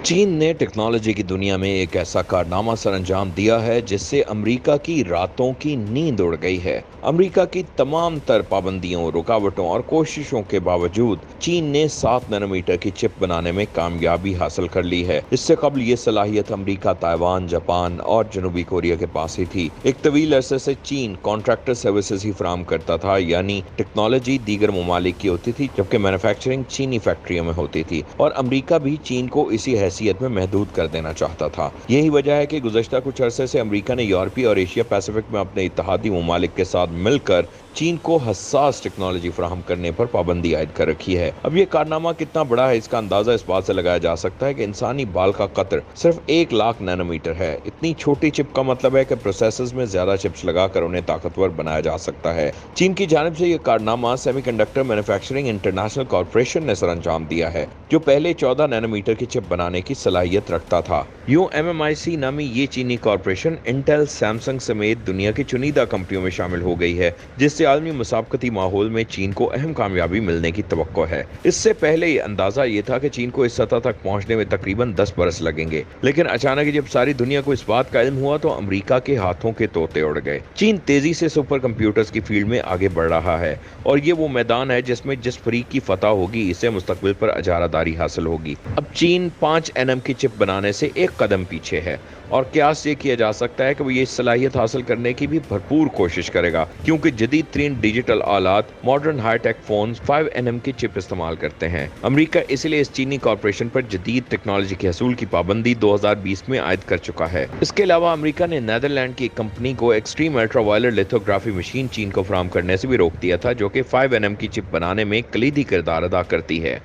चीन ने टेक्नोलॉजी की दुनिया में एक ऐसा कारनामा सर अंजाम दिया है जिससे अमेरिका की रातों की नींद उड़ गई है। अमेरिका की तमाम तर पाबंदियों, रुकावटों और कोशिशों के बावजूद चीन ने 7 नैनोमीटर की चिप बनाने में कामयाबी हासिल कर ली है। इससे कबल ये सलाहियत अमेरिका, ताइवान, जापान और जनूबी कोरिया के पास ही थी। एक तवील अरसे से चीन कॉन्ट्रैक्टर सर्विसेज ही फराहम करता था, यानी टेक्नोलॉजी दीगर ममालिक की होती थी जबकि मैन्युफैक्चरिंग चीनी फैक्ट्रियों में होती थी, और अमेरिका भी चीन को इसी हैसियत में महदूद कर देना चाहता था। यही वजह है कि गुज़श्ता कुछ अरसे से अमेरिका ने यूरोपीय और एशिया पैसिफिक में अपने इत्तेहादी ममालिक के साथ मिलकर चीन को हसास टेक्नोलॉजी फराहम करने पर पाबंदी आयद कर रखी है। अब ये कारनामा कितना बड़ा है, इसका अंदाजा इस बात से लगाया जा सकता है कि इंसानी बाल का कतर सिर्फ 1 लाख नैनोमीटर है। इतनी छोटी चिप का मतलब है कि प्रोसेसर्स में ज्यादा चिप्स लगाकर उन्हें ताकतवर बनाया जा सकता है। चीन की जानिब से यह कारनामा सेमीकंडक्टर मैन्युफैक्चरिंग इंटरनेशनल कॉर्पोरेशन ने सर अंजाम दिया है, जो पहले 14 नैनोमीटर की चिप बनाने की सलाहियत रखता था। यूं MMIC नामी ये चीनी कॉर्पोरेशन इंटेल, सैमसंग समेत दुनिया की चुनिंदा कंपनियों में शामिल हो गई है, जिससे आलमी मुसाबकती माहौल में चीन को अहम कामयाबी मिलने की तवक्को है। इससे पहले ये अंदाजा ये था कि चीन को इस सतह तक पहुंचने में तकरीबन 10 बरस लगेंगे, लेकिन अचानक जब सारी दुनिया को इस बात का इल्म हुआ तो अमेरिका के हाथों के तोते उड़ गए। चीन तेजी से सुपर कंप्यूटर्स की फील्ड में आगे बढ़ रहा है, और ये वो मैदान है जिसमें जिस फरीक की फतह होगी इसे मुस्तकबिल पर अजारादारी हासिल होगी। अब चीन 5 nm की चिप बनाने से एक कदम पीछे है, और क्यास ये किया जा सकता है कि वो ये सलाहियत हासिल करने की भी भरपूर कोशिश करेगा, क्योंकि जदीद तरीन डिजिटल आलात, मॉडर्न हाईटेक फोन 5 nm की चिप इस्तेमाल करते हैं। अमेरिका इसलिए इस चीनी कॉर्पोरेशन पर जदीद टेक्नोलॉजी के हसूल की पाबंदी 2020 में आयद कर चुका है। इसके अलावा अमेरिका ने नीदरलैंड की एक कंपनी को एक्सट्रीम अल्ट्रावायलेट लिथोग्राफी मशीन चीन को फराहम करने से भी रोक दिया था, जो कि 5 nm की चिप बनाने में कलीदी किरदार अदा करती है।